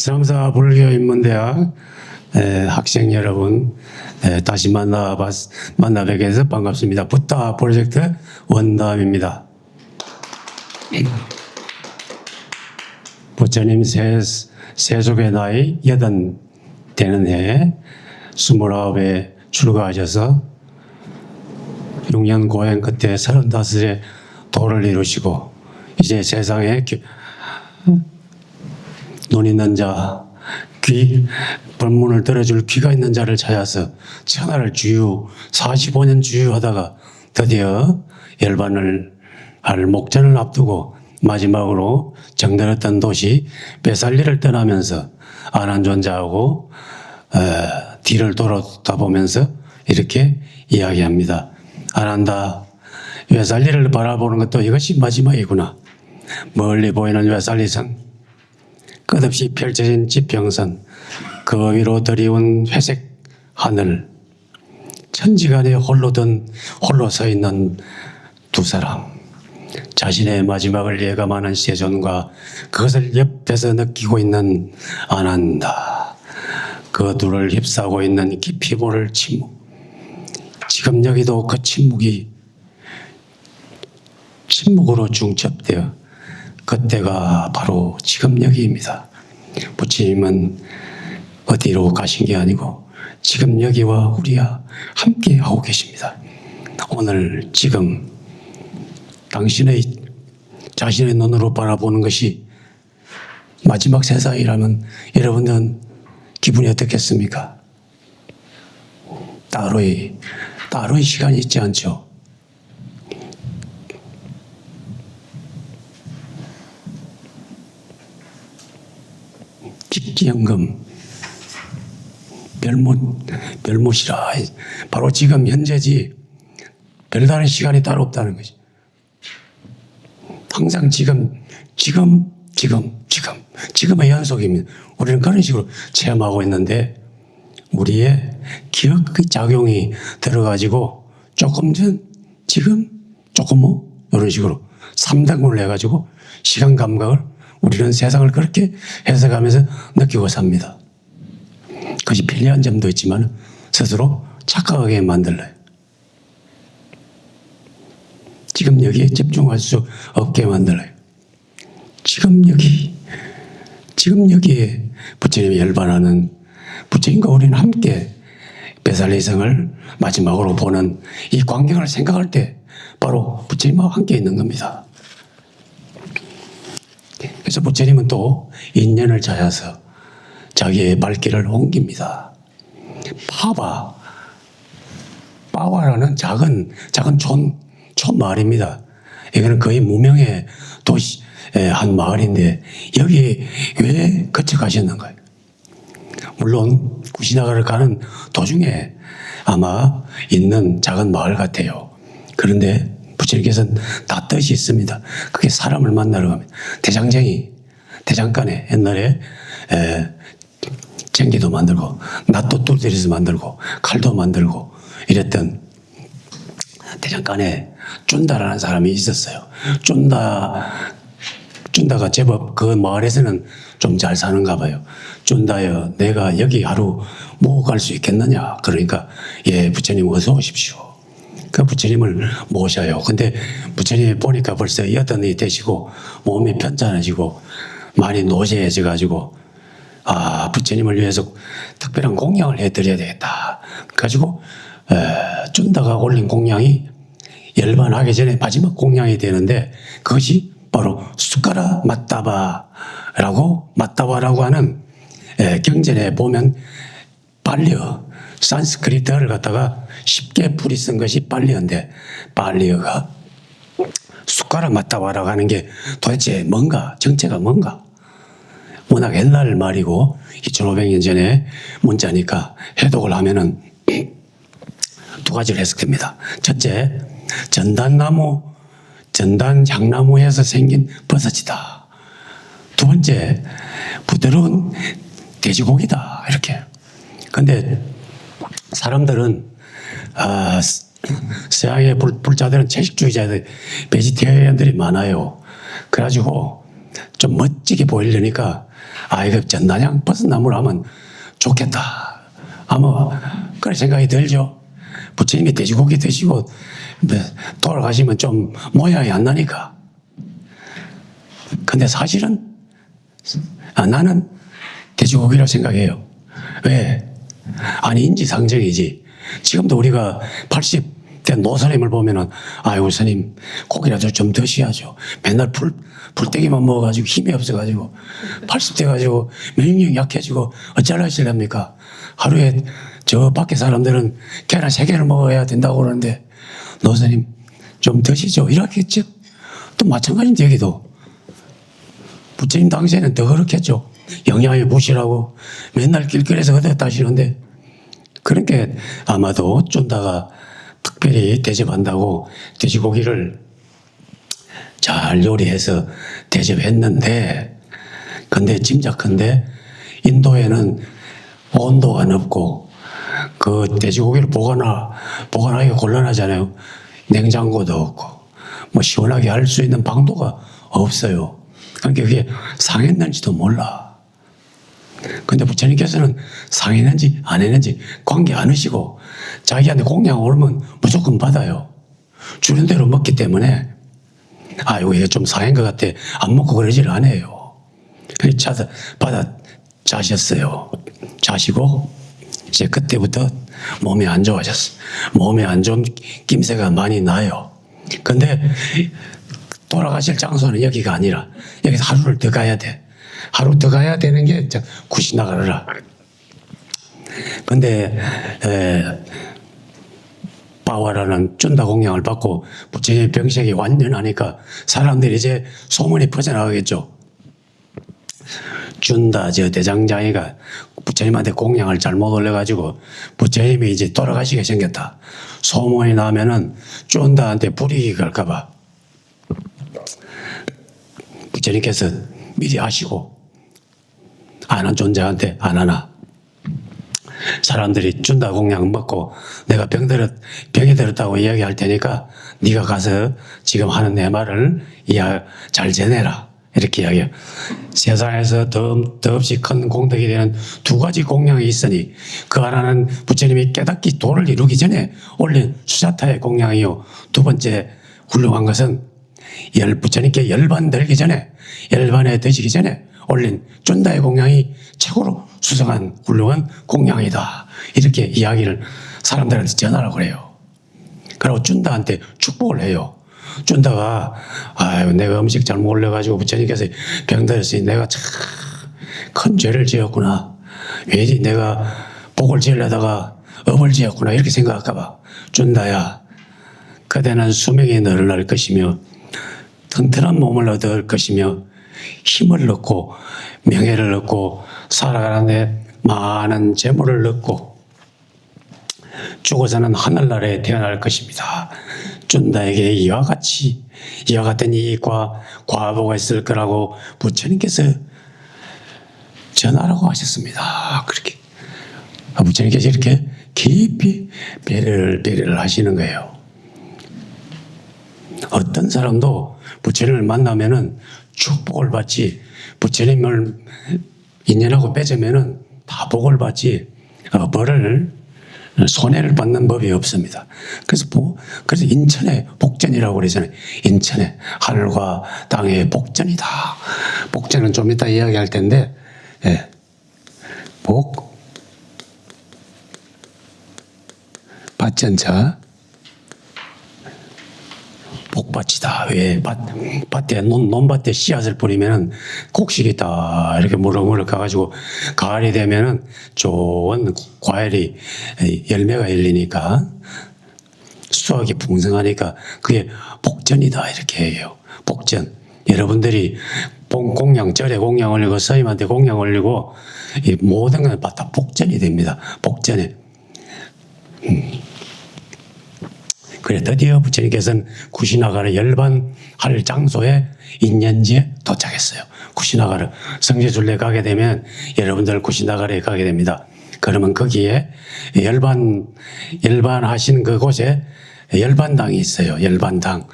지상사 불교인문대학 학생 여러분, 다시 만나 뵙게 해서 반갑습니다. 붓다 프로젝트 원담입니다. 부처님 세속의 나이 80 되는 해에 29에 출가하셔서 6년 고행 끝에 35에 도를 이루시고 이제 세상에 눈 있는 자, 법문을 들어줄 귀가 있는 자를 찾아서 천하를 45년 주유하다가 드디어 열반을 할 목전을 앞두고 마지막으로 정들었던 도시 베살리를 떠나면서 아난존자하고 뒤를 돌아보면서 이렇게 이야기합니다. 아난다, 베살리를 바라보는 것도 이것이 마지막이구나. 멀리 보이는 베살리성, 끝없이 펼쳐진 지평선, 그 위로 드리운 회색 하늘, 천지간에 홀로 서 있는 두 사람, 자신의 마지막을 예감하는 세존과 그것을 옆에서 느끼고 있는 아난다. 그 둘을 휩싸고 있는 깊이 모를 침묵. 지금 여기도 그 침묵으로 중첩되어 그때가 바로 지금 여기입니다. 부처님은 어디로 가신 게 아니고 지금 여기와 우리와 함께 하고 계십니다. 오늘 지금 당신의 자신의 눈으로 바라보는 것이 마지막 세상이라면 여러분들은 기분이 어떻겠습니까? 따로의 시간이 있지 않죠. 직지연금, 별못이라. 바로 지금 현재지 별다른 시간이 따로 없다는 거지. 항상 지금의 연속입니다. 우리는 그런 식으로 체험하고 있는데 우리의 기억의 작용이 들어가지고 조금 전, 지금, 조금 후 이런 식으로 3등분을 해가지고 시간 감각을 우리는 세상을 그렇게 해석하면서 느끼고 삽니다. 그것이 편리한 점도 있지만 스스로 착각하게 만들어요. 지금 여기에 집중할 수 없게 만들어요. 지금 여기에 부처님이 열반하는 부처님과 우리는 함께 베살리성을 마지막으로 보는 이 광경을 생각할 때 바로 부처님과 함께 있는 겁니다. 그래서 부처님은 또 인연을 찾아서 자기의 발길을 옮깁니다. 빠와라는 작은 촌 마을입니다. 이거는 거의 무명의 도시 한 마을인데 여기 왜 거쳐가셨는가요? 물론 구시나가를 가는 도중에 아마 있는 작은 마을 같아요. 그런데 부처님께서는 다 뜻이 있습니다. 그게 사람을 만나러 갑니다. 대장간에 옛날에 쟁기도 만들고 낫도 뚫들여서 만들고 칼도 만들고 이랬던 대장간에 쫀다라는 사람이 있었어요. 쫀다가 제법 그 마을에서는 좀 잘 사는가 봐요. 쫀다여, 내가 여기 하루 못 갈 수 있겠느냐. 그러니까 예, 부처님 어서 오십시오. 그 부처님을 모셔요. 근데 부처님이 보니까 벌써 80이 되시고 몸이 편찮으시고 많이 노쇠해져 가지고 부처님을 위해서 특별한 공양을 해드려야 되겠다. 가지고 쫀다가 올린 공양이 열반하기 전에 마지막 공양이 되는데 그것이 바로 숟가라 맞다바라고 하는 경전에 보면 발리어, 산스크리트어를 갖다가 쉽게 풀이 쓴 것이 발리어인데 발리어가 숟가라 맞다바라고 하는 게 도대체 뭔가, 정체가 뭔가. 워낙 옛날 말이고 2500년 전에 문자니까 해독을 하면은 두 가지를 해석됩니다. 첫째, 전단향나무에서 생긴 버섯이다. 두 번째, 부드러운 돼지고기다. 이렇게. 근데 사람들은 서양의 불자들은 채식주의자들, 베지테리언들이 많아요. 그래가지고 좀 멋지게 보이려니까 이거 전단양 버섯나무를 하면 좋겠다. 아마 그런 생각이 들죠. 부처님이 돼지고기 드시고 돌아가시면 좀 모양이 안 나니까. 근데 사실은 나는 돼지고기라고 생각해요. 왜? 아니 인지상정이지. 지금도 우리가 80대 노사님을 보면은 아이고 스님 고기라도 좀 드셔야죠. 맨날 불떼기만 먹어가지고 힘이 없어가지고 80대 가지고免疫力 약해지고 어쩌려 하실랍니까? 하루에 저 밖에 사람들은 계란 3개를 먹어야 된다고 그러는데 노사님 좀 드시죠. 이렇겠죠. 또 마찬가지인데 여기도 부처님 당시에는 더 그렇겠죠. 영양이 부실하고 맨날 길거리에서 얻었다 하시는데 그러니까 아마도 쫀다가 특별히 대접한다고 돼지고기를 잘 요리해서 대접했는데 근데 짐작컨대 인도에는 온도가 높고 그 돼지고기를 보관하기 곤란하잖아요. 냉장고도 없고 뭐 시원하게 할 수 있는 방도가 없어요. 그러니까 그게 상했는지도 몰라. 근데 부처님께서는 상했는지 안 했는지 관계 안 하시고 자기한테 공양 오르면 무조건 받아요. 주는 대로 먹기 때문에 아이고 이게 좀 상한 것 같아 안 먹고 그러지를 않아요. 그래서 받아 자셨어요. 자시고 이제 그때부터 몸이 안 좋아졌어요. 몸이 안 좋은 낌새가 많이 나요. 근데 돌아가실 장소는 여기가 아니라 여기서 하루를 더 가야 돼. 하루 더 가야 되는 게 구시나가라. 근데 바와라는 쫀다 공양을 받고 부처님의 병식이 완전하니까 사람들이 이제 소문이 퍼져나가겠죠. 쫀다 저 대장장이가 부처님한테 공양을 잘못 올려가지고 부처님이 이제 돌아가시게 생겼다. 소문이 나면은 쫀다한테 불이익이 갈까봐 부처님께서 미리 아시고 아는 존재한테 안 하나. 사람들이 쫀다 공양 먹고 내가 병이 들었다고 이야기할 테니까 네가 가서 지금 하는 내 말을 잘 지내라. 이렇게 이야기해요. 세상에서 더없이 큰 공덕이 되는 2가지 공양이 있으니 그 하나는 부처님이 깨닫기 도를 이루기 전에 올린 수자타의 공양이요. 2번째 훌륭한 것은 부처님께 열반 들기 전에 열반에 드시기 전에 올린 쫀다의 공양이 최고로 수성한 훌륭한 공양이다. 이렇게 이야기를 사람들한테 전하라고 그래요. 그리고 쫀다한테 축복을 해요. 쫀다가 내가 음식 잘못 올려가지고 부처님께서 병들었으니 내가 참 큰 죄를 지었구나. 왜지 내가 복을 지으려다가 업을 지었구나. 이렇게 생각할까 봐. 쫀다야 그대는 수명이 늘어날 것이며 튼튼한 몸을 얻을 것이며 힘을 얻고 명예를 얻고 살아가는데 많은 재물을 얻고 죽어서는 하늘나라에 태어날 것입니다. 쫀다에게 이와 같은 이익과 과보가 있을 거라고 부처님께서 전하라고 하셨습니다. 그렇게 부처님께서 이렇게 깊이 배려를 하시는 거예요. 어떤 사람도 부처님을 만나면은 축복을 받지 부처님을 인연하고 맺으면은 다 복을 받지 손해를 받는 법이 없습니다. 그래서 인천의 복전이라고 그러잖아요. 인천의 하늘과 땅의 복전이다. 복전은 좀 이따 이야기할 텐데, 밭전자, 복밭이다. 왜 밭에 논밭에 씨앗을 뿌리면은 곡식이 다 이렇게 무럭무럭 가가지고 가을이 되면은 좋은 과일이 열매가 열리니까 수확이 풍성하니까 그게 복전이다 이렇게 해요. 복전. 여러분들이 공양 절에 공양 올리고 스님한테 공양 올리고 이 모든 건 다 복전이 됩니다. 복전에. 그래 드디어 부처님께서는 구시나가를 열반할 장소에 인연지에 도착했어요. 구시나가를 성지순례 가게 되면 여러분들 구시나가에 가게 됩니다. 그러면 거기에 열반하신 그곳에 열반당이 있어요. 열반당.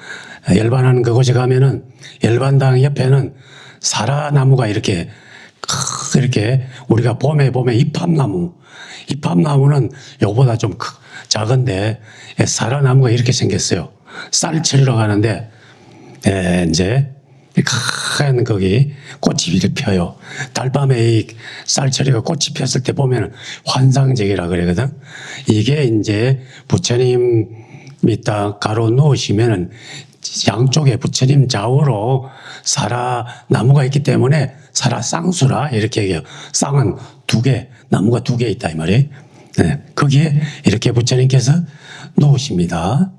열반하는 그곳에 가면은 열반당 옆에는 사라나무가 이렇게 크게 그렇게 우리가 봄에 보면 이팝나무는 요보다 좀 작은데 사라나무가 이렇게 생겼어요. 쌀철이라고 하는데 이제 큰 거기 꽃이 이렇게 펴요. 달밤에 이 쌀철이가 꽃이 폈을 때 보면 환상적이라 그러거든. 이게 이제 부처님이 딱 가로 놓으시면은 양쪽에 부처님 좌우로 사라나무가 있기 때문에 사라쌍수라 이렇게 얘기해요. 쌍은 두 개, 나무가 두 개 있다 이 말이에요. 네, 거기에 이렇게 부처님께서 놓으십니다.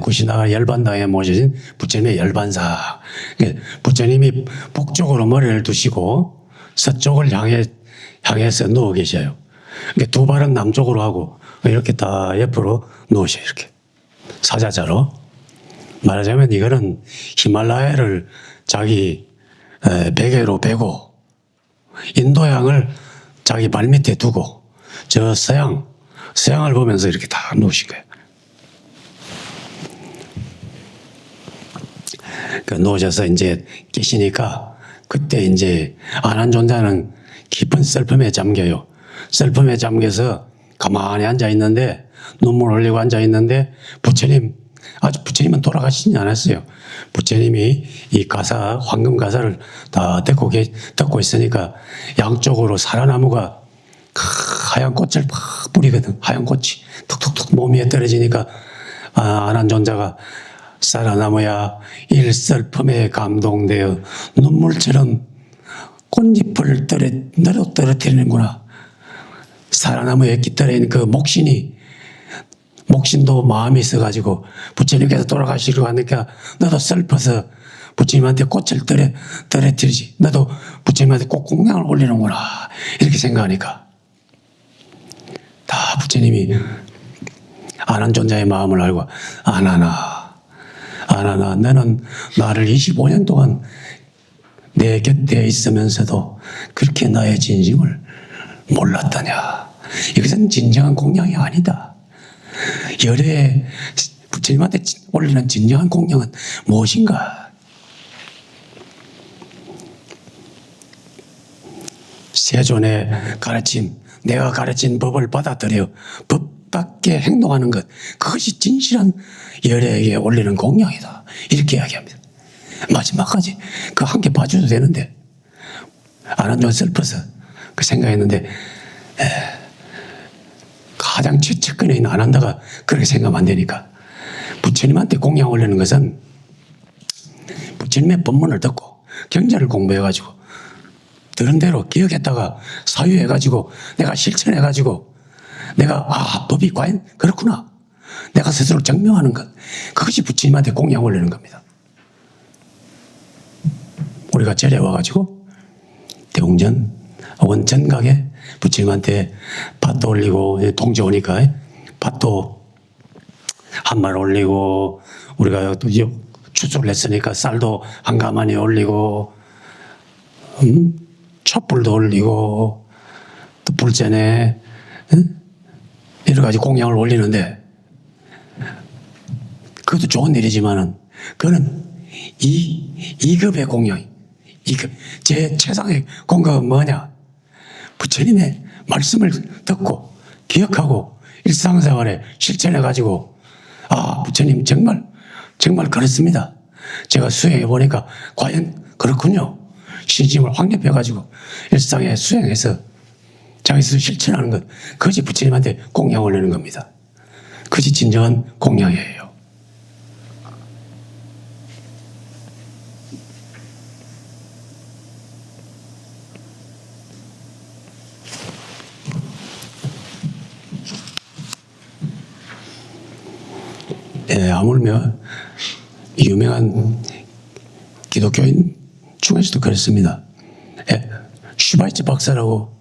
구시나가 열반당에 모셔진 부처님의 열반사. 부처님이 북쪽으로 머리를 두시고 서쪽을 향해서 누워 계셔요. 두 발은 남쪽으로 하고 이렇게 다 옆으로 누우셔요. 이렇게 사자자로. 말하자면 이거는 히말라야를 자기 베개로 베고 인도양을 자기 발밑에 두고 저 서양을 보면서 이렇게 다 누우신 거예요. 누우셔서 이제 계시니까 그때 이제 안한존자는 깊은 슬픔에 잠겨요. 슬픔에 잠겨서 가만히 앉아 있는데 눈물 흘리고 앉아 있는데 부처님은 돌아가시지 않았어요. 부처님이 이 가사, 황금 가사를 다 듣고 있으니까 양쪽으로 사라나무가 하얀 꽃을 팍 뿌리거든. 하얀 꽃이 툭툭툭 몸 위에 떨어지니까 안한존자가 사라나무야 일슬픔에 감동되어 눈물처럼 꽃잎을 떨어뜨리는구나. 사라나무에 깃들어 있는 그 목신도 마음이 있어가지고 부처님께서 돌아가시려고 하니까 너도 슬퍼서 부처님한테 꽃을 떨어뜨리지. 너도 부처님한테 꼭 공양을 올리는구나. 이렇게 생각하니까 다 부처님이 안한존자의 마음을 알고 안하나 너는 나를 25년 동안 내 곁에 있으면서도 그렇게 나의 진심을 몰랐다냐. 이것은 진정한 공양이 아니다. 열애 부처님한테 올리는 진정한 공양은 무엇인가? 세존의 가르침, 내가 가르친 법을 받아들여 법답게 행동하는 것, 그것이 진실한 열애에게 올리는 공양이다. 이렇게 이야기합니다. 마지막까지 그 함께 봐줘도 되는데 안한존 슬퍼서 그 생각했는데 가장 최측근에 있는 안한다가 그렇게 생각하면 안 되니까 부처님한테 공양 올리는 것은 부처님의 법문을 듣고 경전을 공부해가지고 들은 대로 기억했다가 사유해가지고 내가 실천해가지고 내가 법이 과연 그렇구나 내가 스스로 증명하는 것, 그것이 부처님한테 공양 올리는 겁니다. 우리가 절에 와가지고 대웅전 원전각에 부처님한테 밭도 올리고 동지 오니까 밭도 한 말 올리고 우리가 또 추수를 했으니까 쌀도 한 가마니 올리고 촛불도 올리고 또 불전에 여러 가지 공양을 올리는데 그것도 좋은 일이지만은 그거는 이급의 공양, 제 최상의 공급은 뭐냐? 부처님의 말씀을 듣고 기억하고 일상생활에 실천해가지고 부처님 정말 그렇습니다. 제가 수행해 보니까 과연 그렇군요. 신심을 확립해가지고 일상에 수행해서 자기 스스로 실천하는 것, 그것이 부처님한테 공양 올리는 겁니다. 그것이 진정한 공양이에요. 하물며 유명한 기독교인 중에서도 그렇습니다. 슈바이츠 박사라고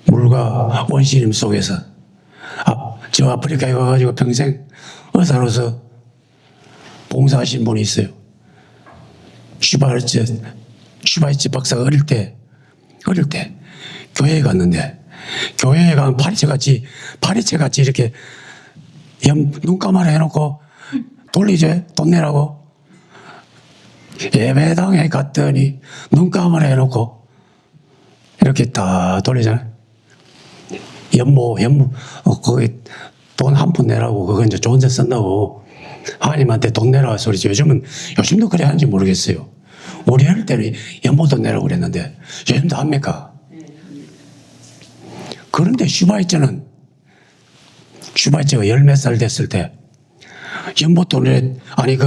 물과 원시림 속에서 저 아프리카에 가가지고 평생 의사로서 봉사하신 분이 있어요. 슈바이츠 박사가 어릴 때 교회에 갔는데 교회에 가면 파리채같이 이렇게 눈 감아라 해놓고 돌리지? 돈 내라고? 예배당에 갔더니 눈 감아라 해놓고 이렇게 딱 돌리잖아요. 거기 돈 한 푼 내라고, 그거 이제 좋은 데 쓴다고 하나님한테 돈 내라 소리지. 요즘도 그래 하는지 모르겠어요. 우리 할 때는 연보돈 내라고 그랬는데 요즘도 합니까? 그런데 슈바이처가 열 몇 살 됐을 때 연보돈을, 아니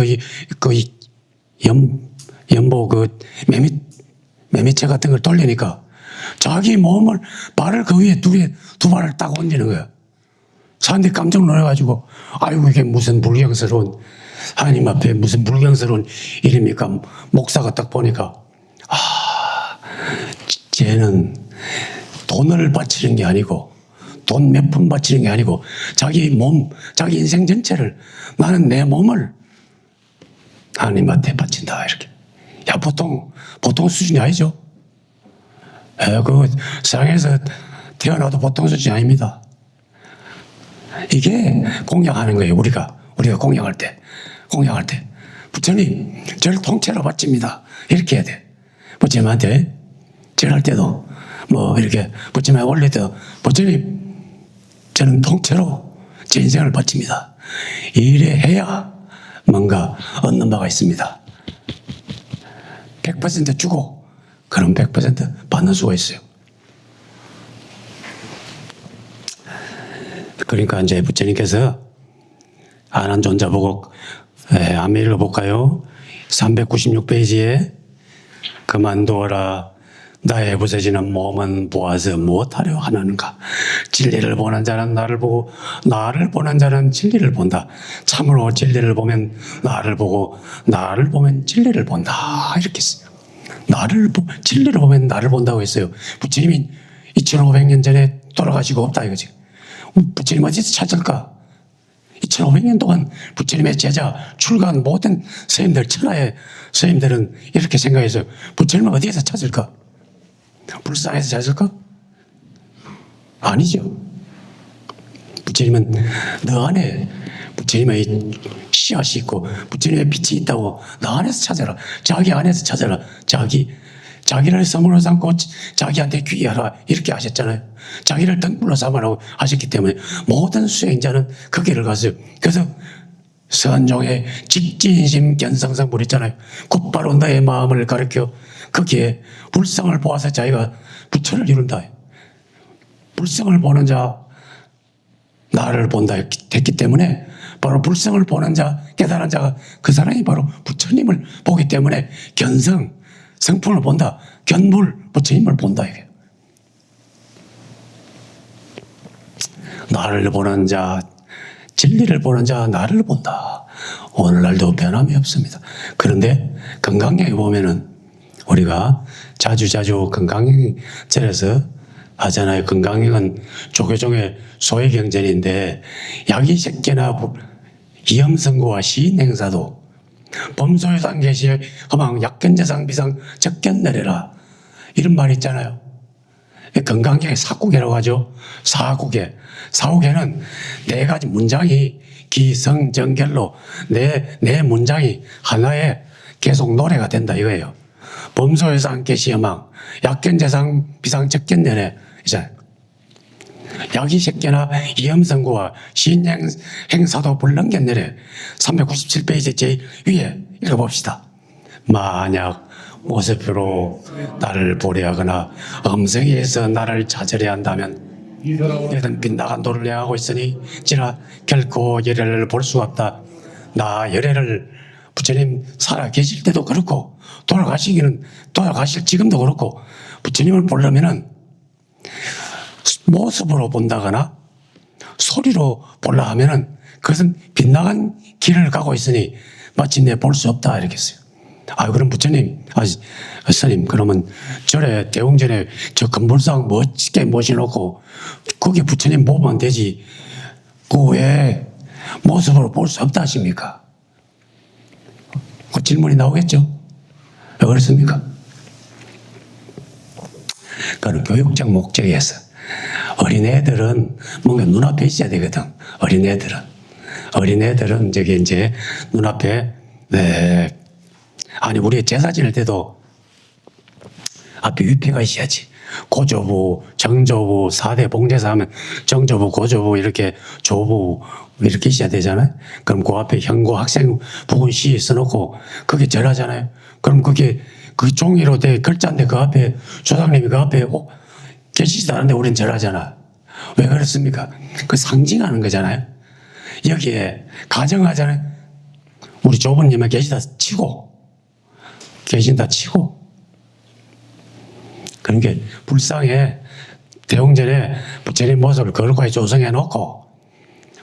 연보 매미채 같은 걸 돌리니까 자기 발을 그 위에 두 발을 딱 얹는 거야. 사람들이 깜짝 놀라가지고, 아이고, 이게 무슨 불경스러운, 하나님 앞에 무슨 불경스러운 일입니까? 목사가 딱 보니까, 쟤는 돈을 바치는 게 아니고, 돈 몇 푼 바치는 게 아니고, 자기 인생 전체를, 나는 내 몸을 하나님한테 바친다, 이렇게. 야, 보통 수준이 아니죠? 세상에서 태어나도 보통 수준이 아닙니다. 이게 공양하는 거예요. 우리가 공양할 때 부처님 저를 통째로 바칩니다, 이렇게 해야 돼. 부처님한테 절할 때도 이렇게 부처님에 올릴 때도 부처님 저는 통째로 제 인생을 바칩니다, 이래 해야 뭔가 얻는 바가 있습니다. 100% 주고 그럼 100% 받는 수가 있어요. 그러니까 이제 부처님께서 아난존자보고 한번 읽어볼까요? 396페이지에 그만두어라. 나의 부서지는 몸은 보아서 무엇하려 하는가? 진리를 보는 자는 나를 보고 나를 보는 자는 진리를 본다. 참으로 진리를 보면 나를 보고 나를 보면 진리를 본다, 이렇게 했어요. 진리를 보면 나를 본다고 했어요. 부처님이 2500년 전에 돌아가시고 없다 이거지. 부처님 어디서 찾을까? 2500년 동안 부처님의 제자, 출가한 모든 스님들, 천하의 스님들은 이렇게 생각했어요. 부처님은 어디에서 찾을까? 불상에서 찾을까? 아니죠. 부처님은 너 안에 부처님의 씨앗이 있고 부처님의 빛이 있다고 너 안에서 찾아라. 자기 안에서 찾아라. 자기를 선물로 삼고 자기한테 귀하라, 이렇게 하셨잖아요. 자기를 등불로 삼으라고 하셨기 때문에 모든 수행자는 그 길을 갔어요. 그래서 선종의 직진심 견성성불 있잖아요. 곧바로 너의 마음을 가르쳐 거기에 불성을 보아서 자기가 부처를 이룬다. 불성을 보는 자 나를 본다 했기 때문에 바로 불성을 보는 자, 깨달은 자가 그 사람이 바로 부처님을 보기 때문에 성품을 본다. 부처님을 본다, 이게. 나를 보는 자, 진리를 보는 자, 나를 본다. 오늘날도 변함이 없습니다. 그런데 건강경에 보면은 우리가 자주 건강경절에서 하잖아요. 건강경은 조계종의 소외경전인데 약이sek계나 이염성구와 시인행사도 범소유상 계시 허망 약견재상 비상 적견내려라, 이런 말이 있잖아요. 건강경에 사국이라고 하죠. 사국에는 네 가지 문장이 기성정결로 내 문장이 하나에 계속 노래가 된다 이거예요. 범소유상 계시 허망 약견재상 비상 적견내래 이잖아요. 약이sek계나 이염성구와 시인행사도 불능견내래 397페이지 제일 위에 읽어봅시다. 만약 모세표로 나를 보려 하거나 음성에서 나를 찾으려 한다면 너희는 빗나간 도를 향하고 있으니 지라 결코 열애를 볼 수가 없다. 나 열애를 부처님 살아 계실 때도 그렇고 돌아가실 지금도 그렇고 부처님을 보려면은 모습으로 본다거나 소리로 보려 하면은 그것은 빗나간 길을 가고 있으니 마침내 볼 수 없다, 이렇게 했어요. 그럼 부처님, 스님, 그러면 절에 대웅전에 저 금불상 멋지게 모셔놓고 거기 부처님 보면 되지, 그 왜 모습으로 볼 수 없다 하십니까? 그 질문이 나오겠죠? 왜 그렇습니까? 그건 교육적 목적에서 어린애들은 뭔가 눈앞에 있어야 되거든. 어린애들은 어린애들은 저기 이제 눈앞에, 네. 아니, 우리 제사 지낼 때도 앞에 위패가 있어야지. 고조부, 정조부, 4대 봉제사 하면 정조부, 고조부, 이렇게 조부, 이렇게 있어야 되잖아요. 그럼 그 앞에 현고, 학생, 부군, 시 써놓고 그게 절하잖아요. 그럼 그게 그 종이로 된 글자인데 그 앞에 조상님이 그 앞에 계시지도 않은데 우린 절하잖아. 왜 그렇습니까? 그 상징하는 거잖아요. 여기에 가정하잖아요. 우리 조부님은 계신다 치고. 그러니까 불상에 대웅전에 부처님 모습을 거룩하게 조성해 놓고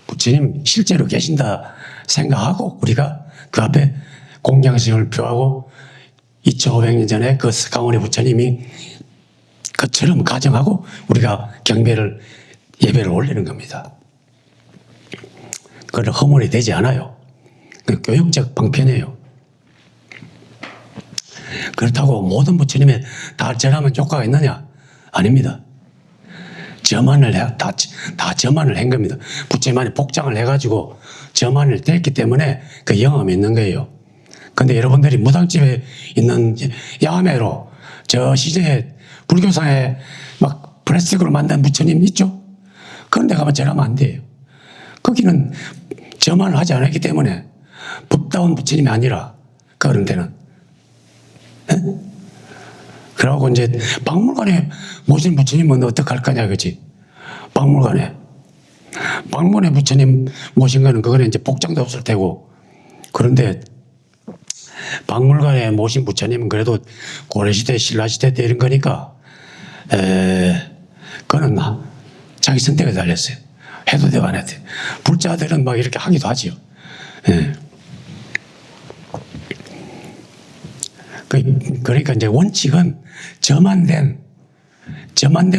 부처님 실제로 계신다 생각하고 우리가 그 앞에 공양심을 표하고 2500년 전에 그 강원의 부처님이 그처럼 가정하고 우리가 예배를 올리는 겁니다. 그건 허물이 되지 않아요. 교육적 방편이에요. 그렇다고 모든 부처님에 다 절하면 효과가 있느냐? 아닙니다. 다 저만을 한 겁니다. 부처님만이 복장을 해가지고 저만을 됐기 때문에 그 영험이 있는 거예요. 근데 여러분들이 무당집에 있는 야매로 저 시대에 불교상에 막 플라스틱으로 만든 부처님 있죠? 그런 데 가면 절하면 안 돼요. 거기는 저만을 하지 않았기 때문에 법다운 부처님이 아니라 그런 데는. 그러고 이제 박물관에 모신 부처님은 어떡할 거냐, 그치? 박물관에 부처님 모신 거는 그거는 이제 복장도 없을 테고. 그런데 박물관에 모신 부처님은 그래도 고려시대, 신라시대 때 이런 거니까, 그거는 자기 선택에 달렸어요. 해도 되고 안 해도 돼. 불자들은 막 이렇게 하기도 하지요. 예. 그러니까 이제 원칙은 저만된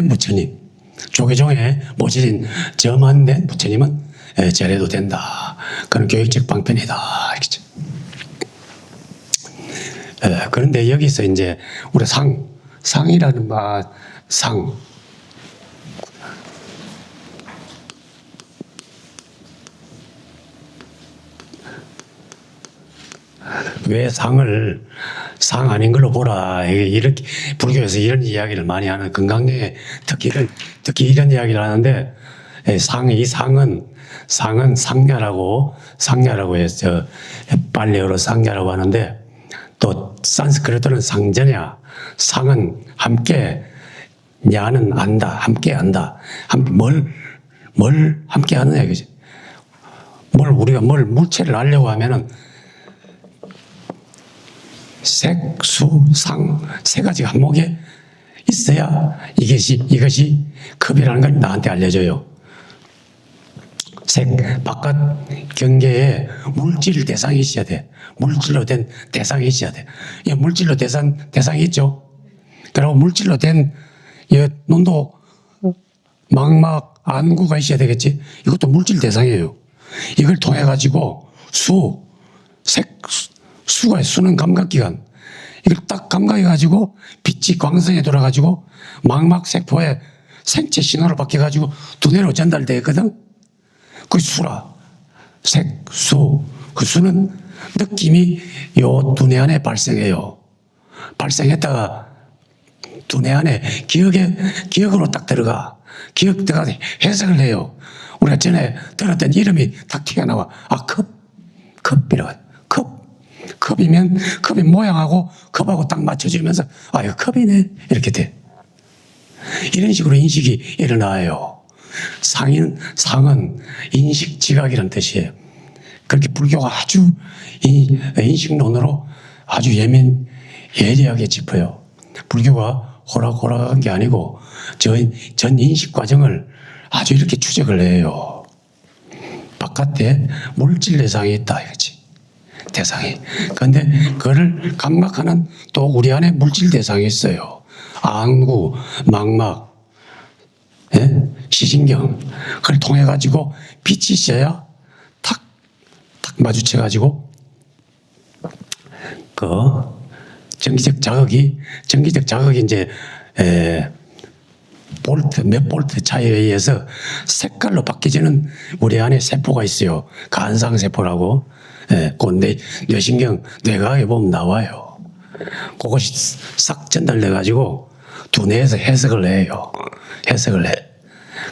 부처님, 조계종에 모셔진 저만된 부처님은 절해도 된다. 그런 교육적 방편이다. 이렇게. 그런데 여기서 이제 우리 상이라는 상. 왜 상 아닌 걸로 보라. 이렇게 불교에서 이런 이야기를 많이 하는 건강에 특히 이런 이야기를 하는데 이 상은 상냐라고 해서 발리어로 상냐라고 하는데 또 산스크리트는 상저냐. 상은 함께, 냐는 안다, 함께 안다. 뭘 함께 하느냐 이거지. 우리가 물체를 알려고 하면은 색, 수, 상, 세 가지 항목에 있어야 이것이 급이라는 걸 나한테 알려줘요. 색, 바깥 경계에 물질 대상이 있어야 돼. 물질로 된 대상이 있어야 돼. 물질로 대상이 있죠. 그리고 물질로 된 논도, 망막, 안구가 있어야 되겠지. 이것도 물질 대상이에요. 이걸 통해 가지고 수는 감각기관. 이걸 딱 감각해가지고 빛이 광선에 돌아가지고 망막세포에 생체 신호로 바뀌어가지고 두뇌로 전달되거든. 그게 수라. 색, 수. 그 수는 느낌이 요 두뇌 안에 발생해요. 발생했다가 두뇌 안에 기억으로 딱 들어가. 기억 들어가서 해석을 해요. 우리가 전에 들었던 이름이 딱 튀어나와. 컵이라고. 컵이면 컵의 모양하고 컵하고 딱 맞춰지면서 이거 컵이네 이렇게 돼. 이런 식으로 인식이 일어나요. 상은 인식 지각이라는 뜻이에요. 그렇게 불교가 아주 인식론으로 아주 예리하게 짚어요. 불교가 호락호락한 게 아니고 전 인식 과정을 아주 이렇게 추적을 해요. 바깥에 물질 대상이 있다 이거지. 대상이. 그런데 그걸 감각하는 또 우리 안에 물질 대상이 있어요. 안구, 망막, 시신경. 그걸 통해 가지고 빛이 있어야 탁 마주쳐 가지고 전기적 자극이 이제 몇 볼트 차이에 의해서 색깔로 바뀌지는 우리 안에 세포가 있어요. 간상세포라고. 예, 그 뇌신경, 뇌과학에 보면 나와요. 그것이 싹 전달돼가지고 두뇌에서 해석을 해요. 해석을 해.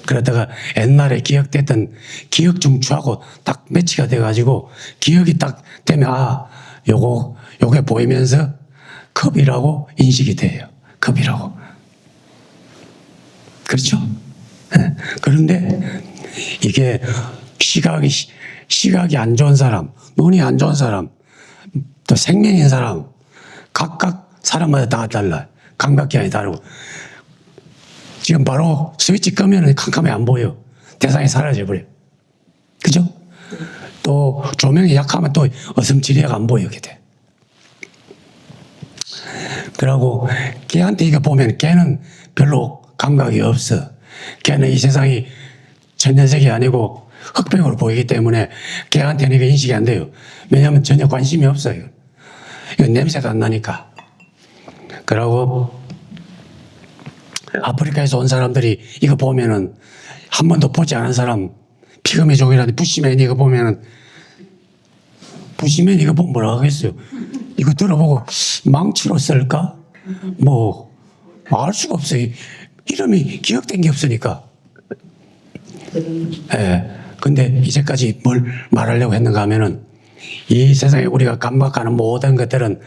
그러다가 옛날에 기억됐던 기억 중추하고 딱 매치가 돼가지고 기억이 딱 되면 요게 보이면서 컵이라고 인식이 돼요. 컵이라고. 그렇죠? 네. 그런데 이게 시각이 안 좋은 사람, 눈이 안 좋은 사람, 또 생명인 사람, 각각 사람마다 다 달라요. 감각기관이 다르고. 지금 바로 스위치 끄면 캄캄해 안 보여. 대상이 사라져버려. 그죠? 또 조명이 약하면 또 어슴치리가 안 보이게 돼. 그러고 걔한테 이거 보면 걔는 별로 감각이 없어. 걔는 이 세상이 천연색이 아니고 흑백으로 보이기 때문에 걔한테는 이게 인식이 안 돼요. 왜냐하면 전혀 관심이 없어요. 이건 냄새가 안 나니까. 그러고 아프리카에서 온 사람들이 이거 보면은 한 번도 보지 않은 사람 피그미족이라든지 부시맨 이거 보면은 부시맨 이거 보면 뭐라고 하겠어요. 이거 들어보고 망치로 쓸까? 뭐 알 수가 없어요. 이름이 기억된 게 없으니까. 예. 근데 이제까지 뭘 말하려고 했는가 하면은 이 세상에 우리가 감각하는 모든 것들은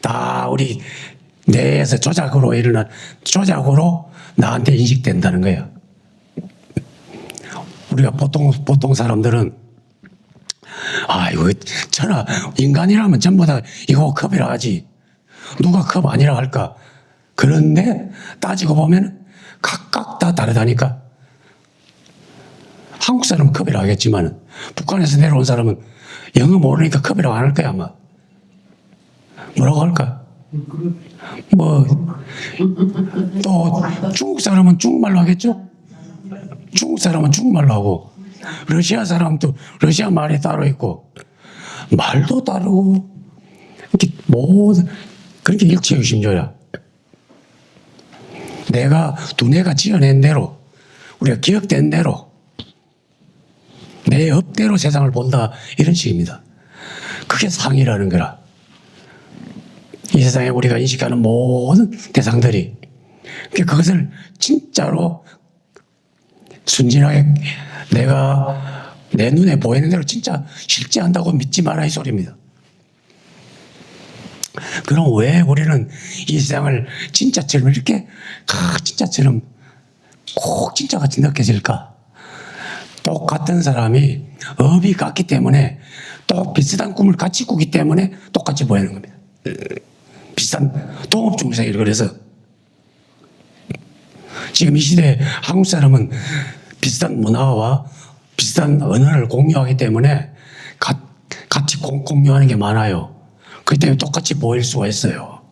다 우리 뇌에서 조작으로 나한테 인식된다는 거예요. 우리가 보통 사람들은 이거 인간이라면 전부 다 이거 컵이라 하지. 누가 컵 아니라 할까? 그런데 따지고 보면 각각 다 다르다니까. 한국 사람은 컵이라고 하겠지만 북한에서 내려온 사람은 영어 모르니까 컵이라고 안 할 거야 아마. 뭐라고 할까? 또 중국 사람은 중국말로 하겠죠? 중국 사람은 중국말로 하고 러시아 사람도 러시아 말이 따로 있고 말도 다르고 이렇게 모든 그렇게 일체유심조야. 두뇌가 지어낸 대로 우리가 기억된 대로 내 업대로 세상을 본다 이런 식입니다. 그게 상이라는 거라. 이 세상에 우리가 인식하는 모든 대상들이 그것을 진짜로 순진하게 내가 내 눈에 보이는 대로 진짜 실제한다고 믿지 마라 이 소리입니다. 그럼 왜 우리는 이 세상을 진짜처럼 이렇게 진짜처럼 꼭 진짜같이 느껴질까? 똑같은 사람이 업이 같기 때문에 또 비슷한 꿈을 같이 꾸기 때문에 똑같이 보이는 겁니다. 비슷한 동업중생이라 그래서 지금 이 시대에 한국 사람은 비슷한 문화와 비슷한 언어를 공유하기 때문에 같이 공유하는 게 많아요. 그렇기 때문에 똑같이 보일 수가 있어요.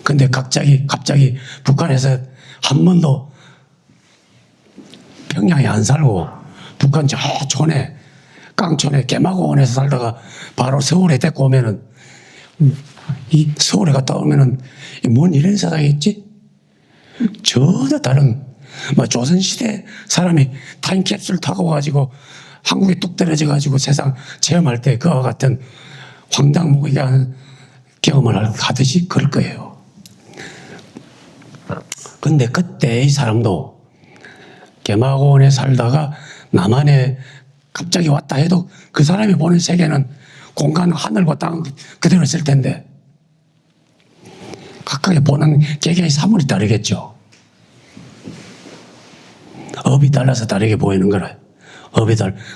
근데 갑자기 북한에서 한 번도 평양에 안 살고 북한 저 촌에 깡촌에 개마고원에서 살다가 바로 서울에 데리고 오면은 이 서울에 갔다 오면은 뭔 이런 세상이 있지? 전혀 다른 조선시대 사람이 타임캡슐 타고 가지고 한국에 뚝 떨어져 가지고 세상 체험할 때 그와 같은 황당무계한 경험을 하듯이 그럴 거예요. 근데 그때 이 사람도 개마고원에 살다가 남한에 갑자기 왔다 해도 그 사람이 보는 세계는 공간 하늘과 땅 그대로 있을 텐데 각각의 보는 개개의 사물이 다르겠죠. 업이 달라서 다르게 보이는 거라.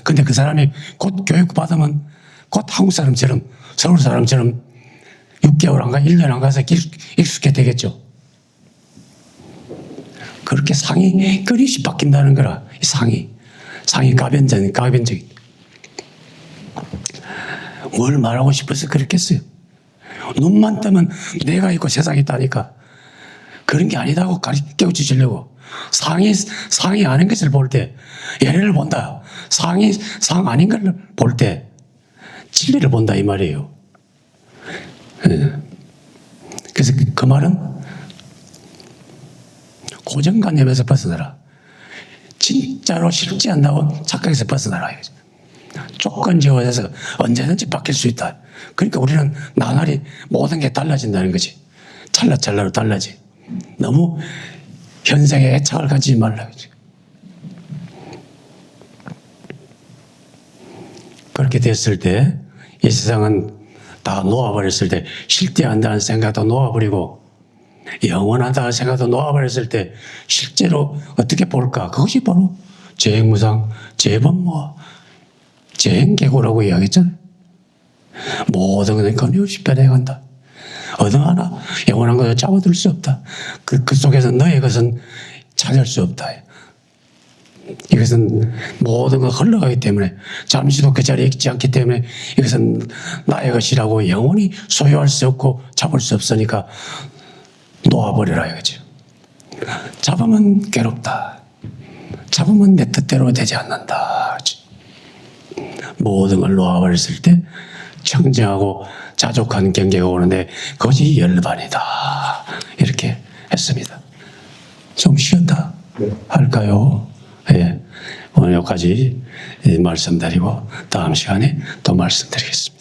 근데 그 사람이 곧 교육 받으면 곧 한국 사람처럼 서울 사람처럼 6개월 안 가, 1년 안 가서 익숙해 되겠죠. 그렇게 상이 끊임없이 바뀐다는 거라. 상이 가변적인. 뭘 말하고 싶어서 그랬겠어요. 눈만 뜨면 내가 있고 세상이 있다니까. 그런 게 아니다고 깨우치시려고. 상이 아닌 것을 볼 때, 예를 본다. 상이 상 아닌 걸 볼 때, 진리를 본다 이 말이에요. 그래서 그 말은 고정관념에서 벗어나라. 진짜로 싫지 않다고 착각에서 벗어나라. 조건지어서 언제든지 바뀔 수 있다. 그러니까 우리는 나날이 모든 게 달라진다는 거지. 찰나찰나로 달라지. 너무 현상에 애착을 가지지 말라. 그렇게 됐을 때 이 세상은 다 놓아버렸을 때 실대한다는 생각도 놓아버리고 영원하다는 생각도 놓아버렸을 때 실제로 어떻게 볼까? 그것이 바로 재행무상, 재반모, 재행계고라고 이야기했잖아요. 모든 것은 끊임없이 변해간다. 어느 하나 영원한 것을 잡아둘 수 없다. 그 속에서 너의 것은 찾을 수 없다. 이것은 모든 것 흘러가기 때문에 잠시도 그 자리에 있지 않기 때문에 이것은 나의 것이라고 영원히 소유할 수 없고 잡을 수 없으니까 놓아버리라 이거죠. 잡으면 괴롭다. 잡으면 내 뜻대로 되지 않는다. 모든 걸 놓아버렸을 때 청정하고 자족한 경계가 오는데 그것이 열반이다. 이렇게 했습니다. 좀 쉬었다 할까요? 예. 오늘 여기까지 말씀드리고 다음 시간에 또 말씀드리겠습니다.